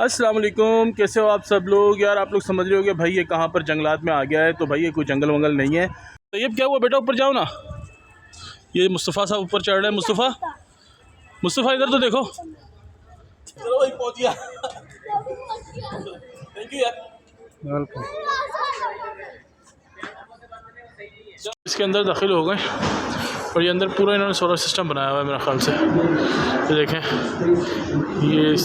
अस्सलाम वालेकुम, कैसे हो आप सब लोग। यार आप लोग समझ रहे हो कि भाई ये कहाँ पर जंगलात में आ गया है। तो भाई ये कोई जंगल वंगल नहीं है। तो ये क्या हुआ बेटा, ऊपर जाओ ना। ये मुस्तफ़ा साहब ऊपर चढ़ रहे हैं। मुस्तफ़ा इधर तो देखो। चलो भाई पहुंच गया। थैंक यू यार, वेलकम। इसके अंदर दाखिल हो गए और ये अंदर पूरा इन्होंने सोलर सिस्टम बनाया हुआ है मेरे ख्याल से। ये देखें, ये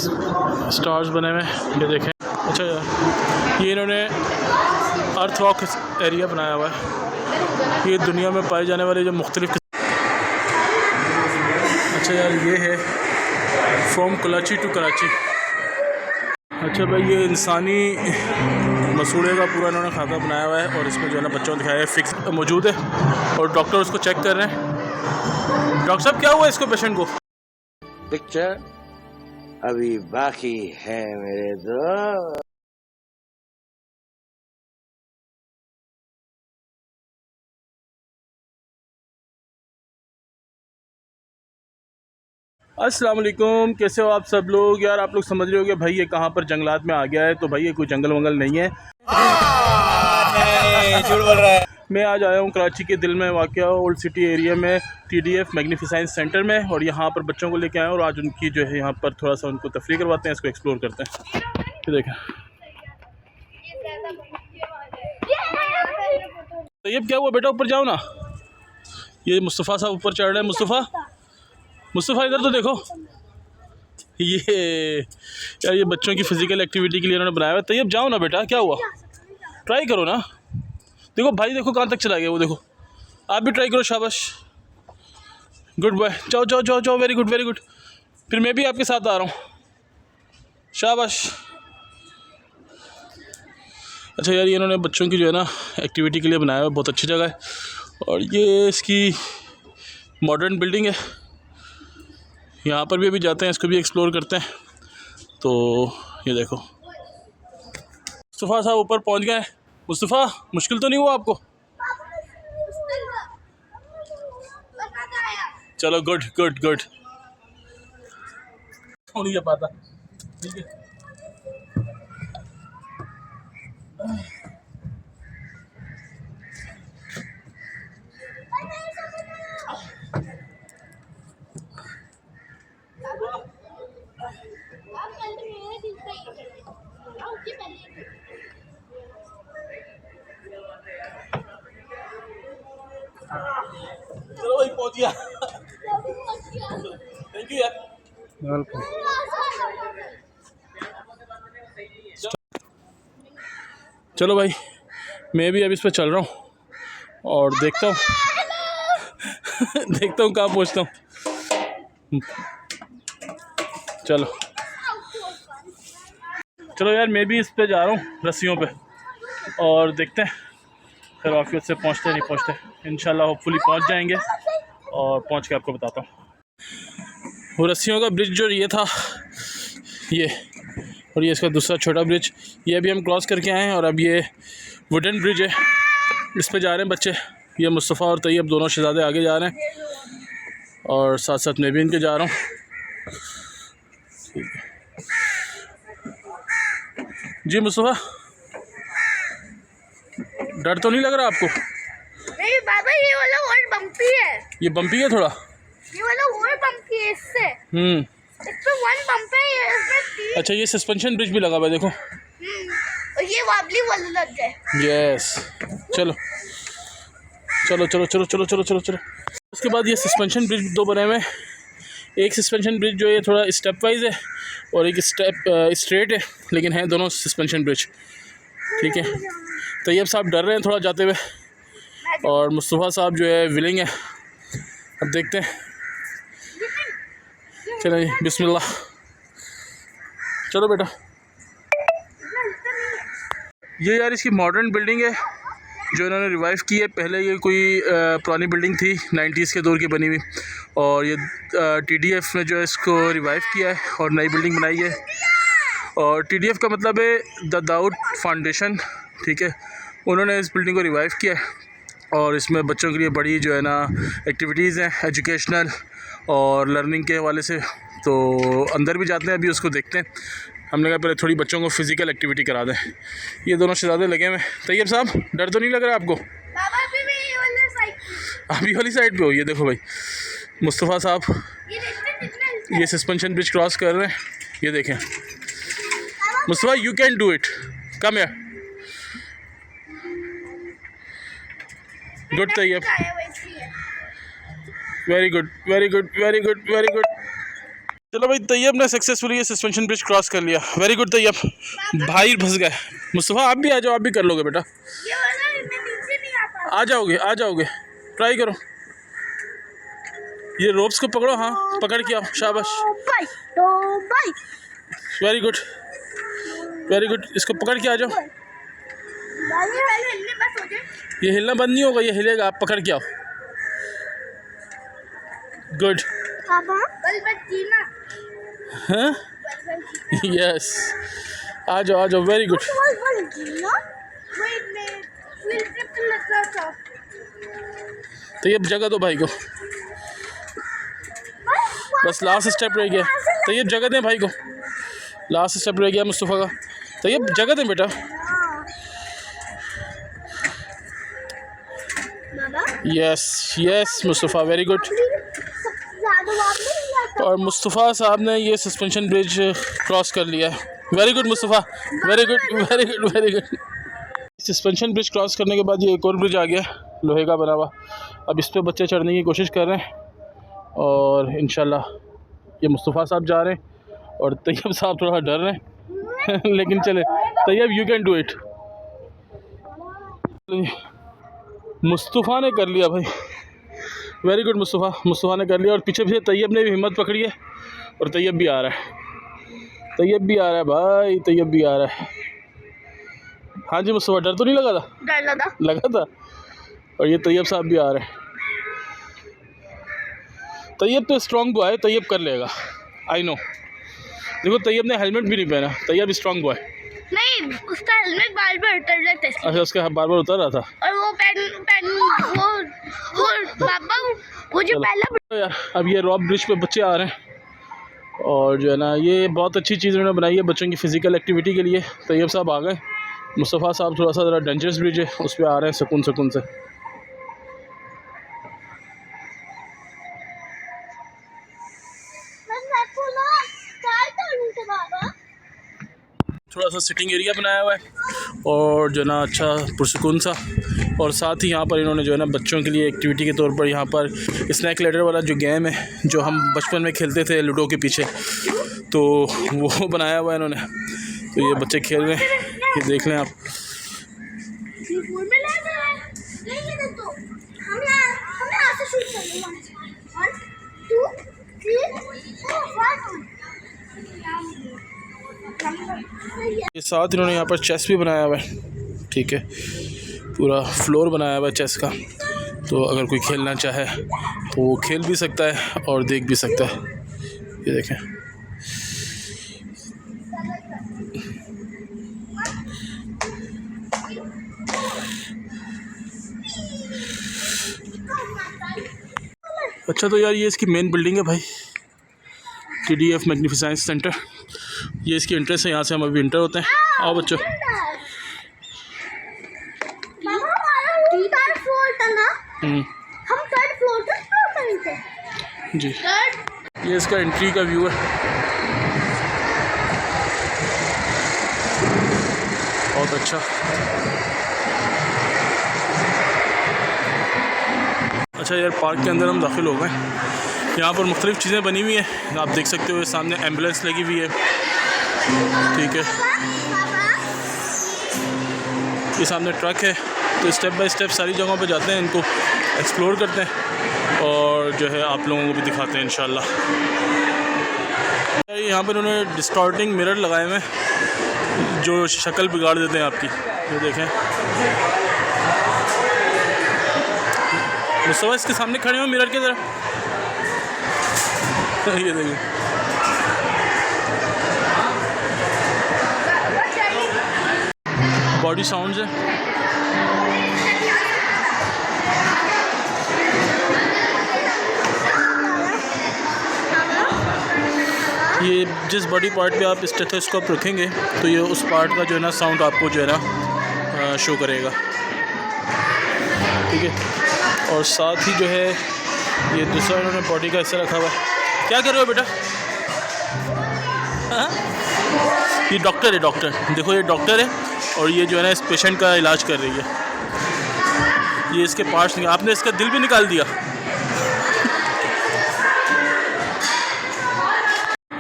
स्टार्स बने हुए हैं। ये देखें, अच्छा यार ये इन्होंने अर्थ रॉक एरिया बनाया हुआ है। ये दुनिया में पाए जाने वाले जो मुख्तलिफ। अच्छा यार ये है फ्रॉम कराची टू कराची। अच्छा भाई ये इंसानी मसूड़े का पूरा इन्होंने खाका बनाया हुआ है और इसमें जो है ना बच्चों को दिखाया है फिक्स मौजूद है और डॉक्टर उसको चेक कर रहे हैं। डॉक्टर साहब क्या हुआ इसको, पेशेंट को? पिक्चर अभी बाकी है मेरे दोस्त। अस्सलाम वालेकुम, कैसे हो आप सब लोग। यार आप लोग समझ रहे हो कि भाई ये कहाँ पर जंगलात में आ गया है। तो भाई ये कोई जंगल वंगल नहीं है। झूठ बोल रहा है। मैं आज आया हूँ कराची के दिल में वाक़या ओल्ड सिटी एरिया में TDF मैग्नीफिसेंस सेंटर में, और यहाँ पर बच्चों को लेके आए और आज उनकी जो है यहाँ पर थोड़ा सा उनको तफरीह करवाते हैं, इसको एक्सप्लोर करते हैं। ये देखें, तो ये क्या हुआ बेटा, ऊपर जाओ ना। ये मुस्तफ़ा साहब ऊपर चढ़ रहे हैं। मुस्तफ़ा इधर तो देखो। ये यार ये बच्चों की फ़िज़िकल एक्टिविटी के लिए उन्होंने बनाया हुआ है। तैयब जाओ ना बेटा, क्या हुआ, ट्राई करो ना। देखो भाई, देखो कहाँ तक चला गया वो, देखो आप भी ट्राई करो। शाबाश, गुड बॉय। जाओ जाओ जाओ जाओ, वेरी गुड वेरी गुड। फिर मैं भी आपके साथ आ रहा हूँ। शाबाश। अच्छा यार ये इन्होंने बच्चों की जो है ना एक्टिविटी के लिए बनाया हुआ है, बहुत अच्छी जगह है। और ये इसकी मॉडर्न बिल्डिंग है। यहाँ पर भी अभी जाते हैं, इसको भी एक्सप्लोर करते हैं। तो ये देखो, मुस्तफ़ा साहब ऊपर पहुँच गए। मुस्तफ़ा, मुश्किल तो नहीं हुआ आपको? चलो गुड गुड गुड। नहीं पाता, ठीक है। चलो भाई पहुंच गया। थैंक यू यार, वेलकम। चलो भाई मैं भी अब इस पर चल रहा हूँ और देखता हूँ देखता हूँ कहाँ पहुँचता हूँ। चलो चलो यार मैं भी इस पे जा रहा हूँ रस्सियों पे, और देखते हैं फिर वाक़ई उससे पहुँचते नहीं पहुँचते। इंशाल्लाह होपफुली पहुँच जाएंगे और पहुँच के आपको बताता हूँ। वो रस्सियों का ब्रिज जो ये था ये, और ये इसका दूसरा छोटा ब्रिज, ये अभी हम क्रॉस करके आए हैं। और अब ये वुडन ब्रिज है, इस पे जा रहे हैं बच्चे। ये मुस्तफ़ा और तैयब दोनों शहज़ादे आगे जा रहे हैं और साथ साथ मैं भी इनके जा रहा हूँ। ठीक है जी। मुस्तफ़ा डर तो नहीं लग रहा आपको? नहीं बाबा, ये वाला और बम्पी है। ये बम्पी है थोड़ा, ये वाला और बम्पी है इससे। इसमें वन बम्प है, इसमें 3। अच्छा ये सस्पेंशन ब्रिज भी लगा हुआ है, देखो। और ये वाबली वाला लग गए। यस, चलो चलो चलो चलो चलो चलो चलो चलो। उसके बाद ये सस्पेंशन ब्रिज दो बने हुए हैं। एक सस्पेंशन ब्रिज जो है थोड़ा स्टेप वाइज है और एक स्टेप स्ट्रेट है, लेकिन है दोनों सस्पेंशन ब्रिज। ठीक है, तैयब साहब डर रहे हैं थोड़ा जाते हुए और मुस्तफ़ा साहब जो है विलिंग है। अब देखते हैं, चलो जी बिस्मिल्लाह। चलो बेटा। ये यार इसकी मॉडर्न बिल्डिंग है जो इन्होंने रिवाइव की है। पहले ये कोई पुरानी बिल्डिंग थी 90s के दौर की बनी हुई, और ये TDF ने जो है इसको रिवाइव किया है और नई बिल्डिंग बनाई है। और TDF का मतलब है द दाऊद फाउंडेशन। ठीक है, उन्होंने इस बिल्डिंग को रिवाइव किया है और इसमें बच्चों के लिए बड़ी जो है ना एक्टिविटीज़ हैं एजुकेशनल और लर्निंग के हवाले से। तो अंदर भी जाते हैं, अभी उसको देखते हैं। हमने कहा पहले थोड़ी बच्चों को फिज़िकल एक्टिविटी करा दें। ये दोनों शहज़ादे लगे हुए। तैयब साहब, डर तो नहीं लग रहा आपको? बाबा अभी भी ये वाले साइड पे। आप ये वाली साइड पे हो? ये देखो भाई, मुस्तफ़ा साहब ये देखते कितना हिलता है। ये सस्पेंशन ब्रिज क्रॉस कर रहे हैं। ये देखें Mustafa, you can do it, come here. Good Tayyab, आया हुआ इसलिए। Very good very good very good very good. चलो भाई, तैयब ने सक्सेसफुली ये सस्पेंशन ब्रिज क्रॉस कर लिया। Very good Tayyab. भाई फंस गए। मुस्तफ़ा आप भी आ जाओ, आप भी कर लोगे बेटा। ये वाला मैं नीचे नहीं आ पा। आ जाओगे, आ जाओगे, ट्राई करो। ये रोप्स को पकड़ो, हाँ पकड़ के आओ, शाबाश, बाय तो bye. Very good very good. इसको पकड़ के आ जाओ। ये वाले हिलने बस हो जाए। ये हिलना बंद नहीं होगा, ये हिलेगा, आप पकड़ के आओ। गुड। पापा बल बच जीना। हाँ यस, आ जाओ, वेरी गुड। बल बल जीना। वेट में व्हील ट्रिप पे लगा था। तो ये जगह दो भाई को, बस लास्ट स्टेप रह गया। तो ये जगह दें भाई को, लास्ट स्टेप रह गया मुस्तफ़ा का। तो ये जगह दें बेटा। Yes yes Mustafa, very good. और मुस्तफ़ा साहब ने ये सस्पेंशन ब्रिज क्रॉस कर लिया है। Very good Mustafa, very good very good very good. Suspension bridge cross करने के बाद ये एक और ब्रिज आ गया लोहे का बना हुआ। अब इस पर बच्चे चढ़ने की कोशिश कर रहे हैं और इंशाल्लाह ये मुस्तफ़ा साहब जा रहे हैं और तैयब साहब थोड़ा डर रहे हैं लेकिन चले Tayyab, you can do it. Mustafa ने कर लिया भाई, वेरी गुड मुस्तफ़ा ने कर लिया। और पीछे पीछे तैयब ने भी हिम्मत पकड़ी है और तैयब भी आ रहा है, तैयब भी आ रहा है भाई, तैयब भी आ रहा है। हाँ जी मुस्तफ़ा, डर तो नहीं लगा था? डर लगा था। और ये तैयब साहब भी आ रहे हैं। तैयब तो स्ट्रॉन्ग बॉय है, तैयब कर लेगा, आई नो। देखो तैयब ने हेलमेट भी नहीं पहना, तैयब स्ट्रॉन्ग बॉय। नहीं, उसका हेलमेट बार बार उतर जाता है। अच्छा, उसका बार बार उतर रहा था। और वो पेन वो पापा वो जो पहला यार अब ये रॉक ब्रिज पे बच्चे आ रहे हैं और जो है ना ये बहुत अच्छी चीज़ उन्होंने बनाई है बच्चों की फ़िज़िकल एक्टिविटी के लिए। तैयब साहब आ गए, मुस्तफ़ा साहब थोड़ा सा ज़रा डेंजरस ब्रिज है उस पर आ रहे हैं सुकून से। थोड़ा सा सिटिंग एरिया बनाया हुआ है और जो ना अच्छा पुरसुकून सा। और साथ ही यहाँ पर इन्होंने जो है ना बच्चों के लिए एक्टिविटी के तौर पर यहाँ पर स्नैक लेडर वाला जो गेम है जो हम बचपन में खेलते थे लूडो के पीछे, तो वो बनाया हुआ है इन्होंने। तो ये बच्चे खेल रहे हैं, ये देख लें आप। ये साथ इन्होंने यहाँ पर चेस भी बनाया हुआ है, ठीक है, पूरा फ्लोर बनाया हुआ है चेस का। तो अगर कोई खेलना चाहे तो वो खेल भी सकता है और देख भी सकता है। ये देखें, अच्छा तो यार ये इसकी मेन बिल्डिंग है भाई, TDF मैग्निफिसेंस सेंटर। ये इसकी एंट्रेंस है, यहाँ से हम अभी इंटर होते हैं। आओ बच्चों। हम थर्ड फ्लोर पे जी, ये इसका एंट्री का व्यू है, बहुत अच्छा। अच्छा यार पार्क के अंदर हम दाखिल हो गए। यहाँ पर मुख्तलिफ़ चीज़ें बनी हुई हैं, आप देख सकते हो। ये सामने एम्बुलेंस लगी हुई है, ठीक है, ये सामने ट्रक है। तो स्टेप बाय स्टेप सारी जगहों पे जाते हैं, इनको एक्सप्लोर करते हैं और जो है आप लोगों को भी दिखाते हैं इंशाल्लाह। यहाँ पर उन्होंने डिस्टॉर्टिंग मिरर लगाए हुए हैं जो शक्ल बिगाड़ देते हैं आपकी। ये देखें, मुस्तफा इसके सामने खड़े हो मिरर के ज़रा ये देखिए, बॉडी साउंड्स है। ये जिस बॉडी पार्ट पे आप स्टेथोस्कोप रखेंगे तो ये उस पार्ट का जो है ना साउंड आपको जो है ना शो करेगा, ठीक है। और साथ ही जो है ये दूसरा इन्होंने बॉडी का हिस्सा रखा हुआ है। क्या कर रहे हो बेटा? हाँ? ये डॉक्टर है, डॉक्टर देखो, ये डॉक्टर है और ये जो है ना इस पेशेंट का इलाज कर रही है। ये इसके पार्ट्स, आपने इसका दिल भी निकाल दिया।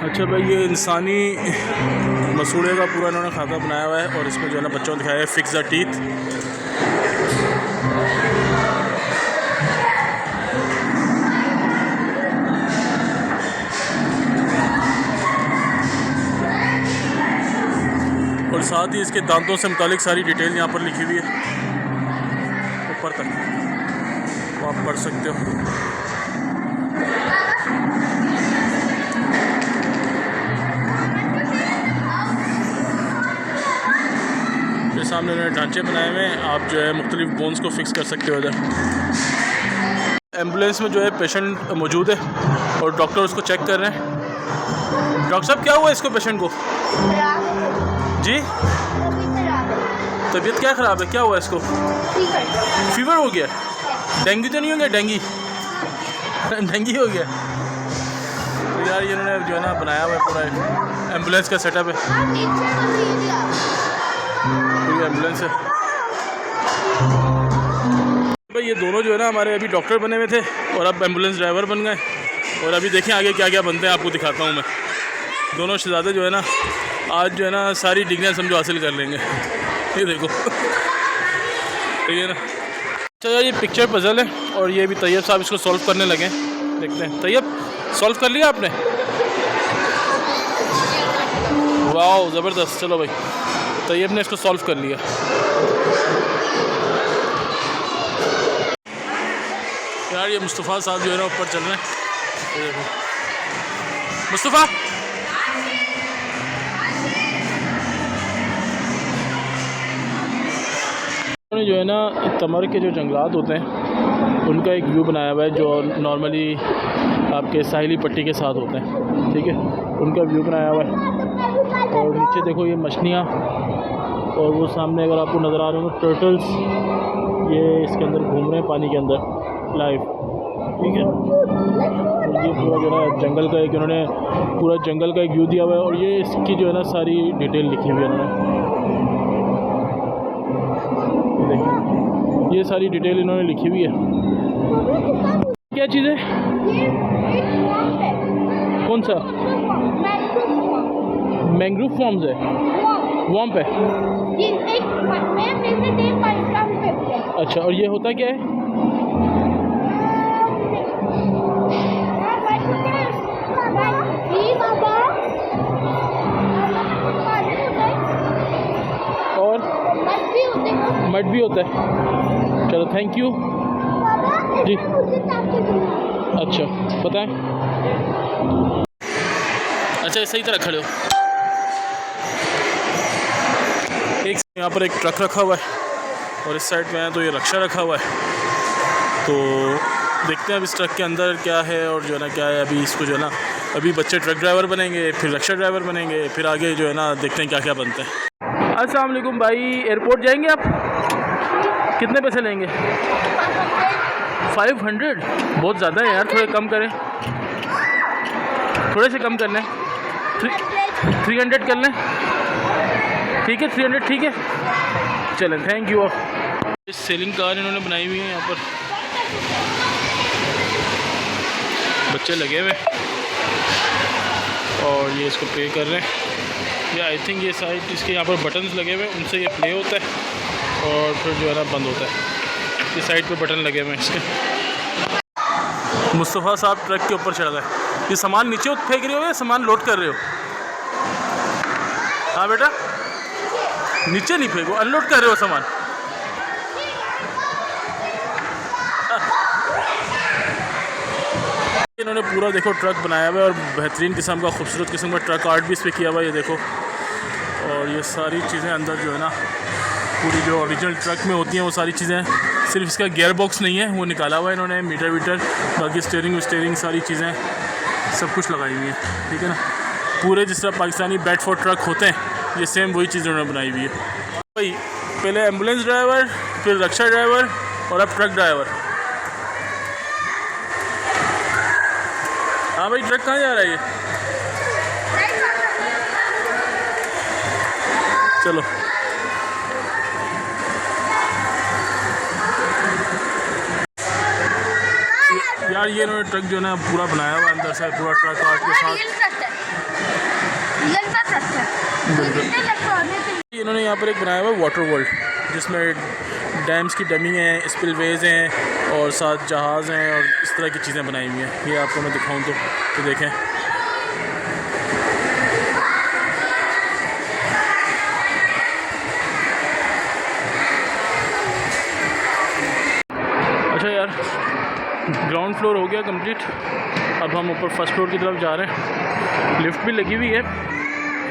अच्छा भाई, ये इंसानी मसूड़े का पूरा इन्होंने खाका बनाया हुआ है और इसमें जो है ना बच्चों को दिखाया है फिक्स द टीथ। और साथ ही इसके दांतों से मुतालिक सारी डिटेल यहाँ पर लिखी हुई है ऊपर तक, वो आप पढ़ सकते हो। ये सामने उन्होंने ढांचे बनाए हुए हैं, आप जो है मुख्तलिफ बोन्स को फिक्स कर सकते हो इधर। एम्बुलेंस में जो है पेशेंट मौजूद है और डॉक्टर उसको चेक कर रहे हैं। डॉक्टर साहब, क्या हुआ इसको, पेशेंट को? जी, तबीयत क्या ख़राब है? क्या हुआ इसको? फीवर हो गया? डेंगू तो नहीं हो गया? डेंगी हो गया? तो यार ये इन्होंने जो है ना बनाया हुआ है पूरा एम्बुलेंस का सेटअप है, पूरी एम्बुलेंस है भाई। ये दोनों जो है ना हमारे अभी डॉक्टर बने हुए थे और अब एम्बुलेंस ड्राइवर बन गए। और अभी देखें आगे क्या क्या बनते हैं, आपको दिखाता हूँ मैं। दोनों शहजादे जो है ना आज जो है ना सारी डिग्रियाँ समझो हासिल कर लेंगे। ये देखो, ठीक है ना। अच्छा यार, ये पिक्चर पजल है और ये भी तैयब साहब इसको सॉल्व करने लगे। देखते हैं, तैयब सॉल्व कर लिया आपने? वाह, ज़बरदस्त। चलो भाई, तैयब ने इसको सॉल्व कर लिया। यार ये मुस्तफ़ा साहब जो है ना ऊपर चल रहे हैं। ये देखो मुस्तफ़ा, जो है ना तमर के जो जंगलात होते हैं उनका एक व्यू बनाया हुआ है जो नॉर्मली आपके साहिली पट्टी के साथ होते हैं, ठीक है, उनका व्यू बनाया हुआ है। और नीचे देखो ये मछलियाँ, और वो सामने अगर आपको नज़र आ रहे हो टर्टल्स, ये इसके अंदर घूम रहे हैं पानी के अंदर लाइव, ठीक है। और ये पूरा जो है जंगल का एक इन्होंने पूरा जंगल का एक व्यू दिया हुआ है और ये इसकी जो है ना सारी डिटेल लिखी हुई है इन्होंने। ये सारी डिटेल इन्होंने लिखी हुई है। क्या चीज़ है? कौन सा? मैंग्रोव फॉर्म्स है, वॉम्प है। अच्छा, और ये होता क्या है? और मड भी होता है। चलो थैंक यू जी। अच्छा बताएं। अच्छा सही तरह खड़े हो। एक यहाँ पर एक ट्रक रखा हुआ है और इस साइड में है तो ये रक्षा रखा हुआ है। तो देखते हैं अब इस ट्रक के अंदर क्या है और जो है ना क्या है। अभी इसको जो है ना अभी बच्चे ट्रक ड्राइवर बनेंगे, फिर रक्षा ड्राइवर बनेंगे, फिर आगे जो है ना देखते हैं क्या क्या बनते हैं। अस्सलाम वालेकुम भाई, एयरपोर्ट जाएंगे आप? कितने पैसे लेंगे? 500? बहुत ज़्यादा है यार, थोड़े कम करें, थोड़े से कम कर लें। 300 कर लें, ठीक है 300 ठीक है। चलें थैंक यू। इस सेलिंग कार इन्होंने बनाई हुई है, यहाँ पर बच्चे लगे हुए और ये इसको प्ले कर रहे हैं। ये आई थिंक ये साइड इसके यहाँ पर बटन्स लगे हुए हैं, उनसे ये प्ले होता है और फिर जो है ना बंद होता है। ये साइड पे बटन लगे हुए हैं इसके। मुस्तफ़ा साहब ट्रक के ऊपर चढ़ गए। ये सामान नीचे फेंक रहे हो या सामान लोड कर रहे हो? हाँ बेटा, नीचे नहीं फेंको, अनलोड कर रहे हो सामान। इन्होंने पूरा देखो ट्रक बनाया हुआ है और बेहतरीन किस्म का खूबसूरत किस्म का ट्रक आर्ट भी इस पर किया हुआ है, ये देखो। और ये सारी चीज़ें अंदर जो है ना पूरी जो ओरिजिनल ट्रक में होती हैं वो सारी चीज़ें, सिर्फ इसका गियर बॉक्स नहीं है वो निकाला हुआ है इन्होंने, मीटर वीटर, बाकी स्टीयरिंग सारी चीज़ें सब कुछ लगाई हुई है, ठीक है ना। पूरे जिस तरह पाकिस्तानी बेडफोर्ड ट्रक होते हैं, ये सेम वही चीज़ उन्होंने बनाई हुई है भाई। पहले एम्बुलेंस ड्राइवर, फिर रक्षा ड्राइवर और अब ट्रक ड्राइवर। हाँ भाई, ट्रक कहाँ जा रहा है ये? चलो यार, ये इन्होंने ट्रक जो है ना पूरा बनाया हुआ अंदर से, पूरा ट्रक आर्ट के साथ। इन्होंने यहाँ पर एक बनाया हुआ वाटर वर्ल्ड, जिसमें डैम्स की डमी हैं, स्पिलवेज हैं और साथ जहाज़ हैं और इस तरह की चीज़ें बनाई हुई हैं। ये आपको मैं दिखाऊं तो देखें। अच्छा यार, ग्राउंड फ्लोर हो गया कंप्लीट। अब हम ऊपर फर्स्ट फ्लोर की तरफ जा रहे हैं। लिफ्ट भी लगी हुई है,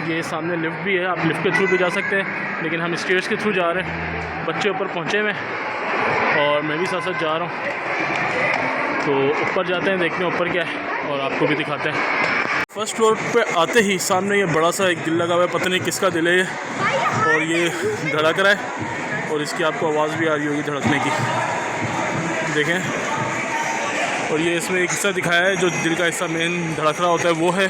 ये सामने लिफ्ट भी है, आप लिफ्ट के थ्रू भी जा सकते हैं, लेकिन हम स्टेयर्स के थ्रू जा रहे हैं। बच्चे ऊपर पहुँचे हुए और मैं भी साथ साथ जा रहा हूँ। तो ऊपर जाते हैं, देखते हैं ऊपर क्या है और आपको भी दिखाते हैं। फर्स्ट फ्लोर पे आते ही सामने ये बड़ा सा एक दिल लगा हुआ है, पता नहीं किसका दिल है ये, और ये धड़क रहा है और इसकी आपको आवाज़ भी आ रही होगी धड़कने की, देखें। और ये इसमें एक हिस्सा दिखाया है जो दिल का हिस्सा मेन धड़क रहा होता है, वो है।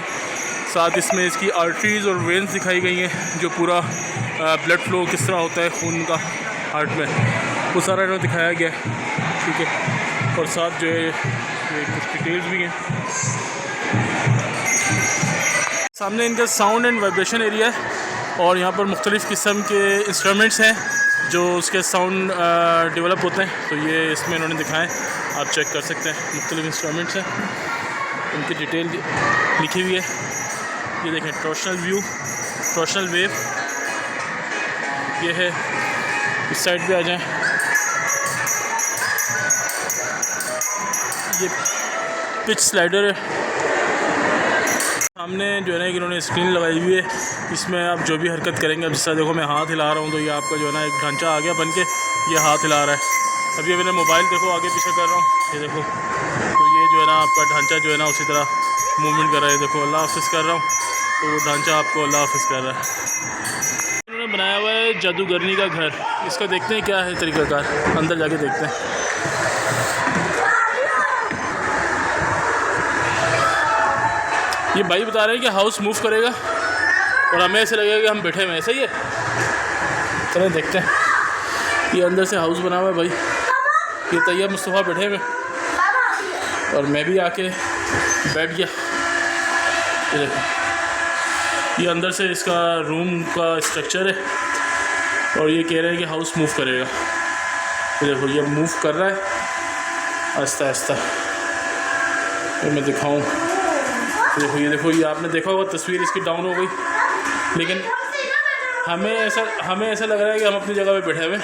साथ इसमें इसकी आर्टरीज़ और वेन्स दिखाई गई हैं, जो पूरा ब्लड फ्लो किस तरह होता है खून का हार्ट में, वो सारा इन्होंने दिखाया गया है, ठीक है। और साथ जो है ये कुछ डिटेल्स भी हैं। सामने इनका साउंड एंड वाइब्रेशन एरिया है और यहाँ पर मुख्तलिफ़ किस्म के इंस्ट्रूमेंट्स हैं जो उसके साउंड डेवलप होते हैं। तो ये इसमें इन्होंने दिखाएं, आप चेक कर सकते हैं। मुख्तलिफ़ इंस्ट्रूमेंट्स हैं, उनकी डिटेल लिखी हुई है। ये देखें, टॉर्शनल व्यू, टॉर्शनल वेव, ये है। इस साइड पे आ जाएं, ये पिच स्लाइडर है। सामने जो है ना इन्होंने स्क्रीन लगाई हुई है, इसमें आप जो भी हरकत करेंगे, अब जिस तरह देखो मैं हाथ हिला रहा हूँ तो ये आपका जो है ना एक ढांचा आ गया बन के, ये हाथ हिला रहा है। अब ये मैंने मोबाइल देखो आगे पीछे कर रहा हूँ, ये देखो, तो ये जो है ना आपका ढांचा जो है ना उसी तरह मूवमेंट कर रहा है। देखो अल्लाह हाफ़िज़ कर रहा हूँ तो वो ढांचा आपको अल्लाह हाफ़िज़ कर रहा है। इन्होंने बनाया हुआ है जादूगरनी का घर, इसका देखते हैं क्या है तरीक़ाकार, अंदर जाके देखते हैं। ये भाई बता रहे हैं कि हाउस मूव करेगा और हमें ऐसे लगेगा कि हम बैठे हुए हैं, सही है। चलें देखते हैं। ये अंदर से हाउस बना हुआ है भाई, ये तैयब मुस्तफ़ा बैठे हुए और मैं भी आके बैठ गया। ये देखो, ये अंदर से इसका रूम का स्ट्रक्चर है और ये कह रहे हैं कि हाउस मूव करेगा। ये देखो, ये मूव कर रहा है आहिस्ता आहिस्ता। तो मैं दिखाऊं, देखो ये देखो, ये आपने देखा होगा तस्वीर इसकी डाउन हो गई, लेकिन हमें ऐसा लग रहा है कि हम अपनी जगह पे बैठे हुए।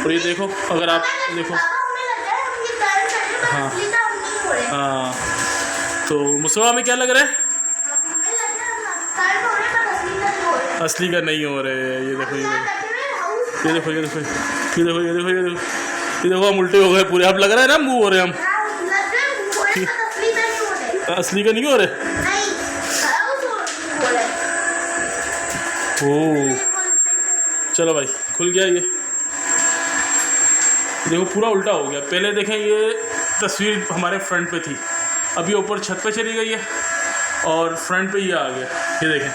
और ये देखो, अगर आप देखो, हाँ हाँ, तो मुस्तफा में क्या लग रहा है? असली का नहीं हो रहे। ये देखो, ये देखो, ये देखो, ये देखो, ये देखो, ये देखो, ये देखो, ये देखो, हम उल्टे हो गए पूरे। अब लग रहा है ना मूव हो रहे हम, असली का नहीं हो रहे। ओ चलो भाई, खुल गया ये। देखो पूरा उल्टा हो गया। पहले देखें, ये तस्वीर हमारे फ्रंट पे थी, अभी ऊपर छत पे चली गई है और फ्रंट पे ये आ गया। ये देखें,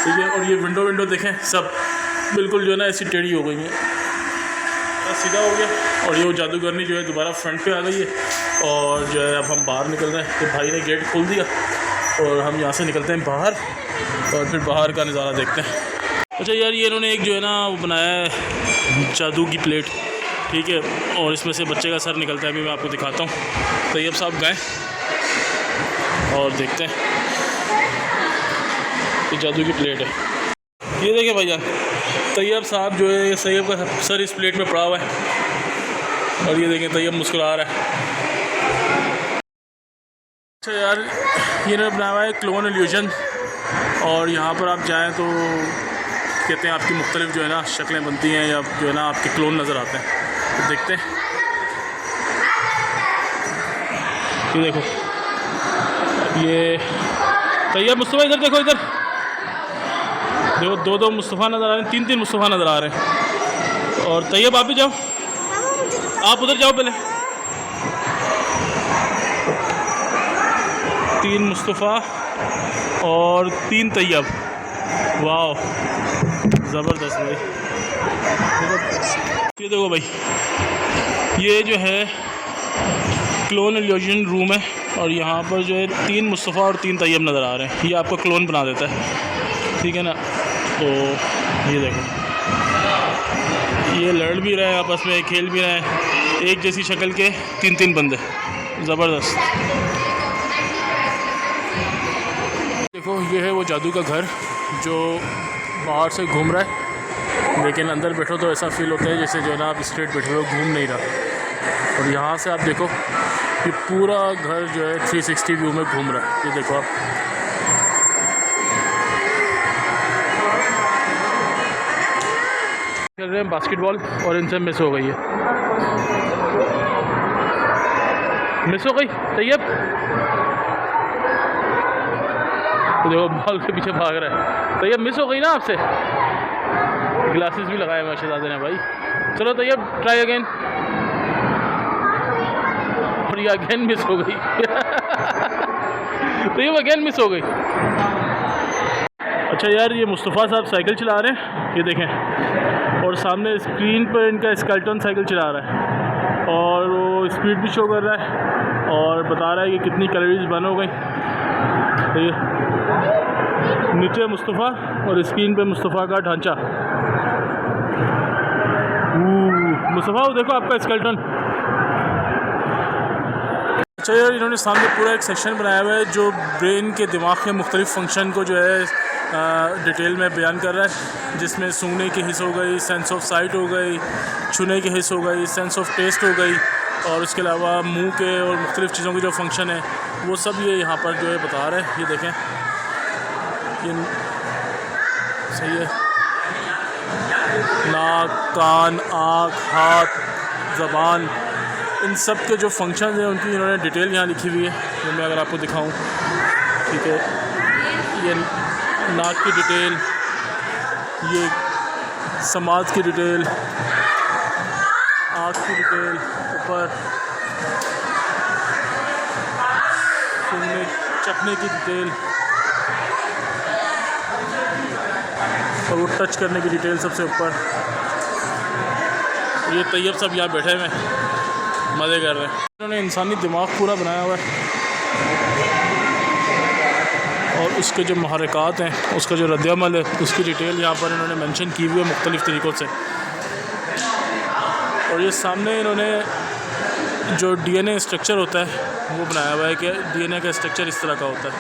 ठीक है। और ये विंडो देखें, सब बिल्कुल जो है ना ऐसी टेढ़ी हो गई है, सीधा हो गया। और ये जादूगरनी जो है दोबारा फ्रंट पे आ गई है। और जो है अब हम बाहर निकल रहे हैं, तो भाई ने गेट खोल दिया और हम यहाँ से निकलते हैं बाहर और फिर बाहर का नज़ारा देखते हैं। अच्छा यार, ये इन्होंने एक जो है ना वो बनाया है जादू की प्लेट, ठीक है, और इसमें से बच्चे का सर निकलता है। अभी मैं आपको दिखाता हूँ। तैयब साहब गए और देखते हैं। ये जादू की प्लेट है, ये देखें भाईजान, तैयब साहब जो है, तैयब का सर इस प्लेट में पड़ा हुआ है और ये देखें तैयब मुस्कुरा रहा है। अच्छा यार, ये इन्होंने बनाया हुआ है क्लोन इल्यूजन, और यहाँ पर आप जाएँ तो कहते हैं आपकी मुख्तलिफ जो है ना शक्लें बनती हैं या जो है ना आपके क्लोन नज़र आते हैं। तो देखते हैं, ये देखो, अब ये तैयब मुस्तफ़ा इधर देखो, इधर देखो, दो मुस्तफ़ा नज़र आ रहे हैं, तीन मुस्तफ़ा नज़र आ रहे हैं। और तैयब आप भी जाओ, आप उधर जाओ पहले। 3 मुस्तफ़ा और 3 तैयब। वाह, ज़बरदस्त भाई। ये देखो भाई, ये जो है क्लोन इल्यूजन रूम है और यहाँ पर जो है 3 मुस्तफ़ा और 3 तैयब नज़र आ रहे हैं। ये आपको क्लोन बना देता है, ठीक है ना। तो ये देखो, ये लड़ भी रहे हैं आपस में, खेल भी रहे हैं, एक जैसी शक्ल के 3 बंदे, ज़बरदस्त। देखो, ये है वो जादू का घर जो बाहर से घूम रहा है, लेकिन अंदर बैठो तो ऐसा फील होता है जैसे जो है ना आप स्ट्रेट बैठे हो, घूम नहीं रहा। और यहाँ से आप देखो कि पूरा घर जो है 360 व्यू में घूम रहा है। ये देखो आप, खेल रहे हैं बास्केटबॉल और इनसे मिस हो गई है, मिस हो गई तैयब। तो देखो बॉल के पीछे भाग रहा है तैयब, मिस हो गई ना आपसे। ग्लासेस भी लगाए माशाल्लाह ने भाई। चलो तैयब, ट्राई अगेन। और ये अगेन मिस हो गई तैयब अगेन मिस हो गई। अच्छा यार, ये मुस्तफ़ा साहब साइकिल चला रहे हैं, ये देखें, और सामने स्क्रीन पर इनका स्केलेटन साइकिल चला रहा है और वो स्पीड भी शो कर रहा है और बता रहा है कि कितनी कैलोरीज बर्न हो गई। तो ये नीचे मुस्तफ़ा और स्क्रीन पे मुस्तफ़ा का ढांचा। मुस्तफ़ा देखो आपका स्केलेटन। अच्छा यार, इन्होंने सामने पूरा एक सेक्शन बनाया हुआ है जो ब्रेन के दिमाग के मुख्तलिफ फंक्शन को जो है डिटेल में बयान कर रहा है, जिसमें सूंघने की हिस्स हो गई, सेंस ऑफ साइट हो गई, छूने की हिस्स हो गई, सेंस ऑफ टेस्ट हो गई, और उसके अलावा मुंह के और मुख्तलिफ़ चीज़ों के जो फंक्शन है वो सब ये यहाँ पर जो है बता रहा है। ये देखें, ये सही है, नाक, कान, आँख, हाथ, ज़बान, इन सब के जो फंक्शन हैं उनकी इन्होंने डिटेल यहाँ लिखी हुई है। जो मैं अगर आपको दिखाऊँ, ठीक है, ये नाक की डिटेल, ये समाज की डिटेल, आँख की डिटेल, ऊपर सुनने चखने की डिटेल और वो टच करने की डिटेल सबसे ऊपर। ये तैयब सब यहाँ बैठे हुए मज़े कर रहे हैं। इन्होंने इंसानी दिमाग पूरा बनाया हुआ है और उसके जो महरक़ात हैं, उसका जो रद्द-ए-अमल है, उसकी डिटेल यहाँ पर इन्होंने मेंशन की हुई है मुख्तलिफ़ तरीक़ों से। और ये सामने इन्होंने जो डीएनए स्ट्रक्चर होता है वो बनाया हुआ है कि डीएनए का स्ट्रक्चर इस तरह का होता है।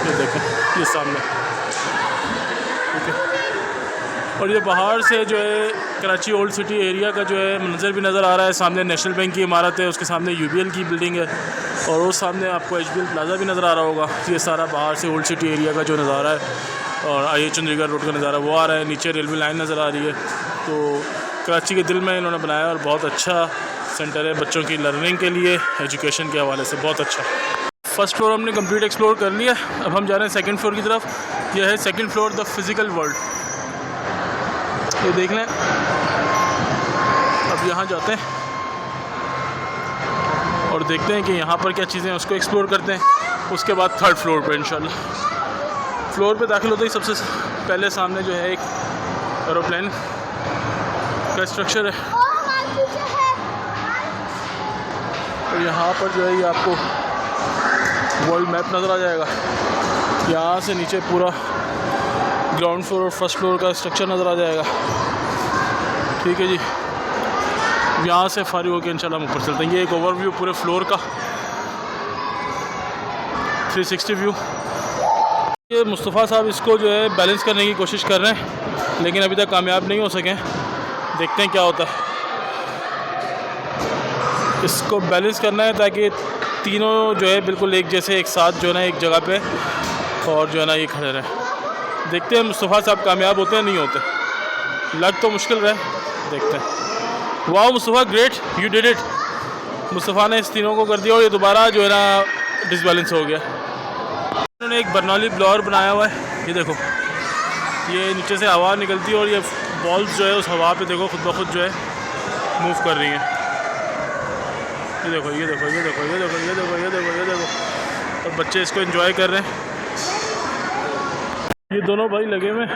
ये देखें, ये सामने, ठीक है। और ये बाहर से जो है कराची ओल्ड सिटी एरिया का जो है मंजर भी नज़र आ रहा है। सामने नेशनल बैंक की इमारत है, उसके सामने यूबीएल की बिल्डिंग है और वो सामने आपको एचबीएल प्लाजा भी नज़र आ रहा होगा। ये सारा बाहर से ओल्ड सिटी एरिया का जो नज़ारा है और आई चंडीगढ़ रोड का नज़ारा वो आ रहा है। नीचे रेलवे लाइन नज़र आ रही है। तो कराची के दिल में इन्होंने बनाया और बहुत अच्छा सेंटर है बच्चों की लर्निंग के लिए, एजुकेशन के हवाले से बहुत अच्छा। फर्स्ट फ्लोर हमने कंप्लीट एक्सप्लोर कर लिया। अब हम जा रहे हैं सेकंड फ्लोर की तरफ। यह है second floor, the physical world. ये देख लें, अब यहाँ जाते हैं और देखते हैं कि यहाँ पर क्या चीज़ें हैं, उसको एक्सप्लोर करते हैं। उसके बाद थर्ड फ्लोर पे इंशाल्लाह। फ्लोर पे दाखिल होते ही सबसे पहले सामने जो है एक एरोप्लेन का स्ट्रक्चर है और यहाँ पर जो है ये आपको वर्ल्ड मैप नज़र आ जाएगा। यहाँ से नीचे पूरा ग्राउंड फ्लोर और फर्स्ट फ्लोर का स्ट्रक्चर नज़र आ जाएगा। ठीक है जी, यहाँ से फारिग होकर इंशाल्लाह हम ऊपर चलते हैं। ये एक ओवरव्यू पूरे फ्लोर का 360 व्यू। ये मुस्तफ़ा साहब इसको जो है बैलेंस करने की कोशिश कर रहे हैं लेकिन अभी तक कामयाब नहीं हो सके। देखते हैं क्या होता है। इसको बैलेंस करना है ताकि तीनों जो है बिल्कुल एक जैसे एक साथ जो है ना एक जगह पे और जो है ना ये खड़े रहें। देखते हैं मुस्तफ़ा साहब कामयाब होते हैं नहीं होते। लग तो मुश्किल रहे, देखते हैं। वाह Mustafa, great, you did it. Mustafa ने इस तीनों को कर दिया और ये दोबारा जो है ना डिसबैलेंस हो गया। उन्होंने एक बर्नौली ब्लोअर बनाया हुआ है, ये देखो, ये नीचे से हवा निकलती है और ये बॉल्स जो है उस हवा पे देखो खुद ब खुद जो है मूव कर रही हैं। ये देखो ये देखो ये देखो ये देखो ये देखो ये देखो ये देखो, और बच्चे इसको एंजॉय कर रहे हैं। ये दोनों भाई लगे हुए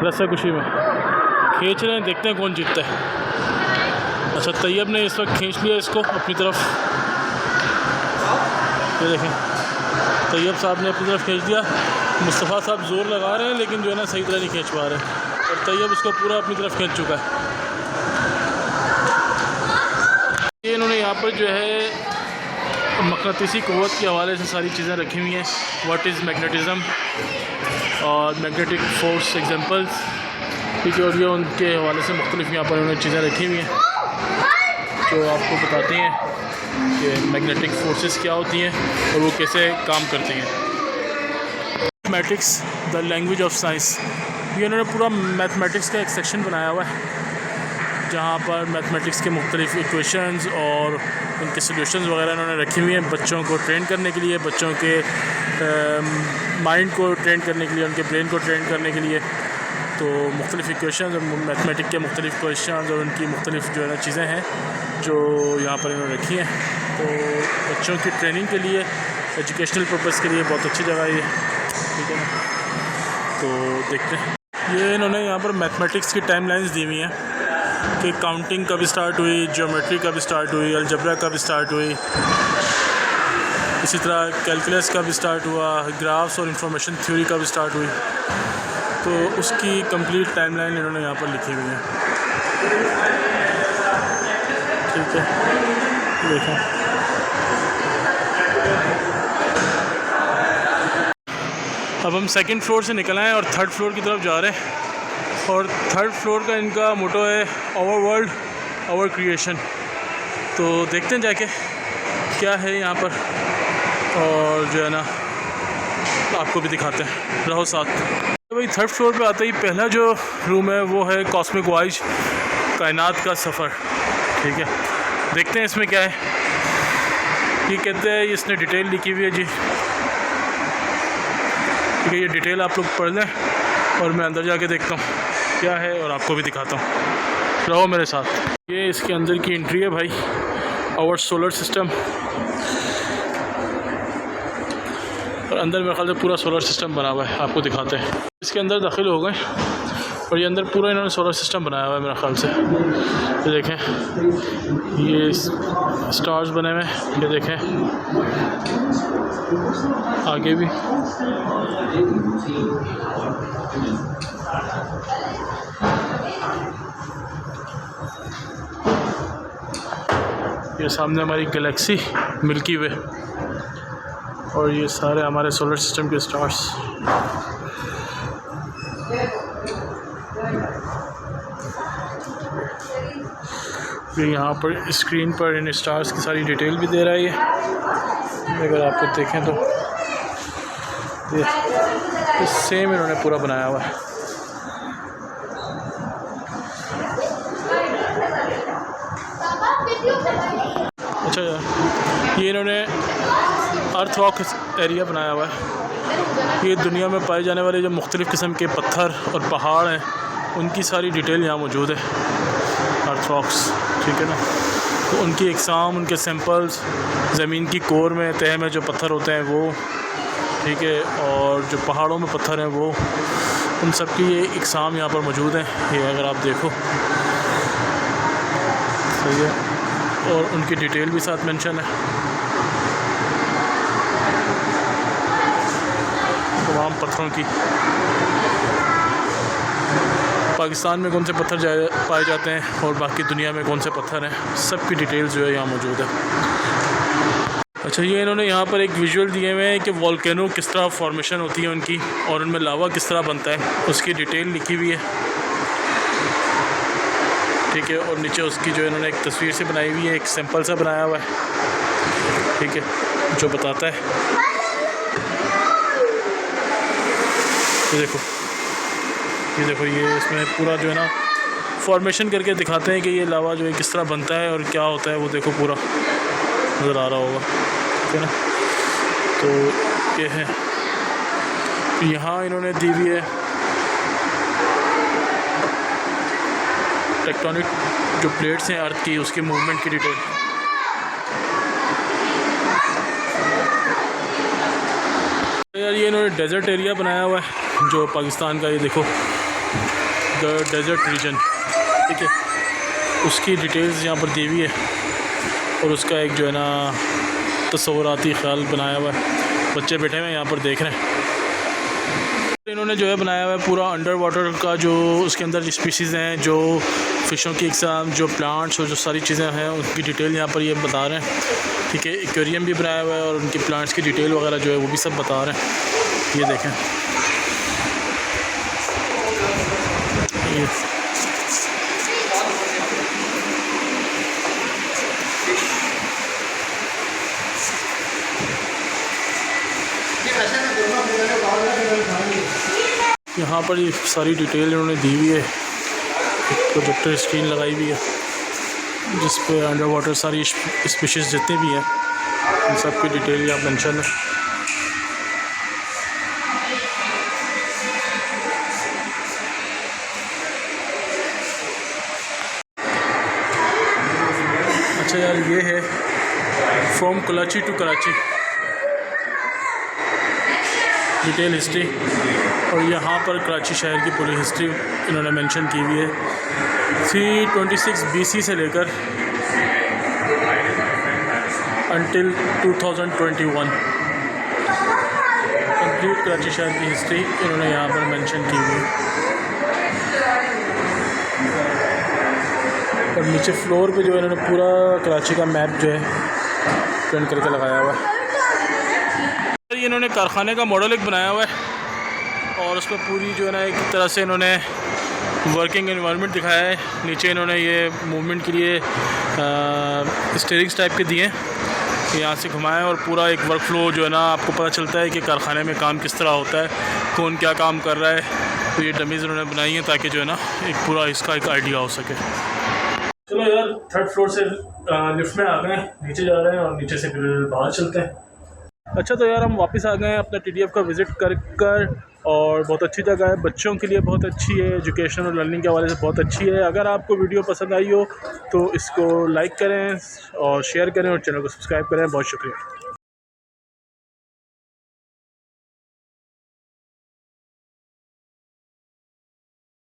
रस्सा कुशी में खींच रहे हैं, देखते हैं कौन जीतता है। अच्छा, तैयब ने इस वक्त खींच लिया इसको अपनी तरफ, ये देखें तैयब साहब ने अपनी तरफ खींच दिया। मुस्तफ़ा साहब ज़ोर लगा रहे हैं लेकिन जो है ना सही तरह नहीं खींच पा रहे, और तैयब इसको पूरा अपनी तरफ खींच चुका है। ये इन्होंने यहाँ पर जो है मकनातीसी क़ुव्वत के हवाले से सारी चीज़ें रखी हुई हैं, व्हाट इज़ मैग्नेटिज़म और मैग्नेटिक फोर्स एग्जांपल्स, ठीक है, और ये उनके हवाले से मुख्तलिफ यहाँ पर उन्होंने चीज़ें रखी हुई हैं जो आपको बताती हैं कि मैग्नेटिक फोर्सेस क्या होती हैं और वो कैसे काम करती हैं। Mathematics the language of science, ये इन्होंने पूरा मैथमेटिक्स का एक सेक्शन बनाया हुआ है जहाँ पर मैथमेटिक्स के मुख्तलिफ इक्वेशंस और उनके सॉल्यूशंस वगैरह इन्होंने रखी हुई हैं बच्चों को ट्रेन करने के लिए, बच्चों के माइंड को ट्रेन करने के लिए, उनके ब्रेन को ट्रेन करने के लिए। तो मुख्तलिफ इक्वेशंस और मैथमेटिक्स के मुख्तलिफ क्वेश्चंस और उनकी मुख्तलिफ जो है ना चीज़ें हैं जो यहाँ पर इन्होंने रखी हैं। तो बच्चों की ट्रेनिंग के लिए, एजुकेशनल पर्पज़ के लिए बहुत अच्छी जगह ये, ठीक है ना। तो देखते हैं, ये इन्होंने यहाँ पर मैथमेटिक्स की टाइमलाइंस दी हुई हैं कि काउंटिंग कब स्टार्ट हुई, ज्योमेट्री कब स्टार्ट हुई, अलजब्रा कब स्टार्ट हुई, इसी तरह कैलकुलस कब स्टार्ट हुआ, ग्राफ्स और इंफॉर्मेशन थ्योरी कब स्टार्ट हुई। तो उसकी कंप्लीट टाइमलाइन इन्होंने यहाँ पर लिखी हुई है, ठीक है, देखें। अब हम सेकंड फ्लोर से निकल आए और थर्ड फ्लोर की तरफ जा रहे हैं, और थर्ड फ्लोर का इनका मोटो है आवर वर्ल्ड आवर क्रिएशन। तो देखते हैं जाके क्या है यहाँ पर, और जो है ना आपको भी दिखाते हैं, रहो साथ। तो भाई थर्ड फ्लोर पे आते ही पहला जो रूम है वो है कॉस्मिक वॉयज, कायनात का सफ़र, ठीक है। देखते हैं इसमें क्या है। ये कहते हैं इसने डिटेल लिखी हुई है जी, ठीक है, ये डिटेल आप लोग पढ़ लें और मैं अंदर जाके देखता हूँ क्या है और आपको भी दिखाता हूँ, रहो मेरे साथ। ये इसके अंदर की एंट्री है भाई, आवर सोलर सिस्टम, और अंदर मेरे ख्याल से पूरा सोलर सिस्टम बना हुआ है, आपको दिखाते हैं। इसके अंदर दाखिल हो गए और ये अंदर पूरा इन्होंने सोलर सिस्टम बनाया हुआ है मेरे ख्याल से। ये देखें, ये स्टार्स बने हुए हैं, ये देखें आगे भी, ये सामने हमारी गैलेक्सी मिल्की वे, और ये सारे हमारे सोलर सिस्टम के स्टार्स। ये यहाँ पर स्क्रीन पर इन स्टार्स की सारी डिटेल भी दे रहा है ये, अगर आपको देखें तो ये सेम इन्होंने पूरा बनाया हुआ है। अच्छा, ये इन्होंने अर्थ रॉक एरिया बनाया हुआ है। ये दुनिया में पाए जाने वाले जो मुख्तलिफ़ किस्म के पत्थर और पहाड़ हैं उनकी सारी डिटेल यहाँ मौजूद है, अर्थ रॉक्स, ठीक है ना। तो उनकी इकसाम, उनके सैंपल्स, ज़मीन की कोर में, तह में जो पत्थर होते हैं वो, ठीक है, और जो पहाड़ों में पत्थर हैं वो, उन सब की ये इकसाम यहाँ पर मौजूद हैं। ये अगर आप देखो सही है, और उनकी डिटेल भी साथ मेंशन है, तमाम पत्थरों की। पाकिस्तान में कौन से पत्थर पाए जाते हैं और बाकी दुनिया में कौन से पत्थर हैं, सब की डिटेल्स जो है यहाँ मौजूद है। अच्छा, ये इन्होंने यहाँ पर एक विजुअल दिए हुए हैं कि वोल्केनो किस तरह फॉर्मेशन होती है उनकी, और उनमें लावा किस तरह बनता है, उसकी डिटेल लिखी हुई है, ठीक है। और नीचे उसकी जो इन्होंने एक तस्वीर से बनाई हुई है, एक सैंपल सा बनाया हुआ है, ठीक है, जो बताता है। ये देखो, ये देखो, ये इसमें पूरा जो है ना फॉर्मेशन करके दिखाते हैं कि ये लावा जो है किस तरह बनता है और क्या होता है, वो देखो पूरा नज़र आ रहा होगा, ठीक है ना। तो ये है यहाँ इन्होंने दी हुई है टेक्टोनिक जो प्लेट्स हैं अर्थ की, उसकी मूवमेंट की डिटेल। यार ये इन्होंने डेजर्ट एरिया बनाया हुआ है जो पाकिस्तान का, ये देखो द डेजर्ट रीजन, ठीक है, उसकी डिटेल्स यहाँ पर दी हुई है और उसका एक जो है ना तस्वुराती ख्याल बनाया हुआ है। बच्चे बैठे हुए हैं यहाँ पर देख रहे हैं। इन्होंने जो है बनाया हुआ है पूरा अंडर वाटर का, जो उसके अंदर जो स्पीशीज़ हैं, जो फ़िशों की एग्जाम, जो प्लांट्स और जो सारी चीज़ें हैं उनकी डिटेल यहाँ पर ये बता रहे हैं, ठीक है। एक्वेरियम भी बनाया हुआ है और उनकी प्लांट्स की डिटेल वगैरह जो है वो भी सब बता रहे हैं। ये देखें, ये यहाँ पर ये सारी डिटेल इन्होंने दी हुई है। एक प्रोजेक्टर स्क्रीन लगाई हुई है जिस पे अंडर वाटर सारी स्पीशीज़ जितनी भी हैं उन सब की डिटेल यहाँ मेंशन है। अच्छा यार, ये है from Karachi to Karachi detail history, और यहाँ पर कराची शहर की पूरी हिस्ट्री इन्होंने मेंशन की हुई है 326 BC से लेकर अंटिल 2021 कंप्लीट कराची शहर की हिस्ट्री इन्होंने यहाँ पर मेंशन की हुई है। और नीचे फ्लोर पे जो है इन्होंने पूरा कराची का मैप जो है प्रिंट करके लगाया हुआ है। ये इन्होंने कारखाने का मॉडल एक बनाया हुआ है और उसमें पूरी जो है ना एक तरह से इन्होंने वर्किंग एनवायरनमेंट दिखाया है। नीचे इन्होंने ये मूवमेंट के लिए स्टीयरिंग्स टाइप के दिए हैं, यहाँ से घुमाएं और पूरा एक वर्क फ्लो जो है ना आपको पता चलता है कि कारखाने में काम किस तरह होता है, कौन क्या काम कर रहा है। तो ये डमीज़ उन्होंने बनाई हैं ताकि जो है ना एक पूरा इसका एक आइडिया हो सके। चलो यार, 3rd फ्लोर से लिफ्ट में आ गए, नीचे जा रहे हैं और नीचे से फिर बाहर चलते हैं। अच्छा, तो यार हम वापस आ गए हैं अपना TDF का विज़िट कर और बहुत अच्छी जगह है, बच्चों के लिए बहुत अच्छी है, एजुकेशन और लर्निंग के हवाले से बहुत अच्छी है। अगर आपको वीडियो पसंद आई हो तो इसको लाइक करें और शेयर करें और चैनल को सब्सक्राइब करें। बहुत शुक्रिया।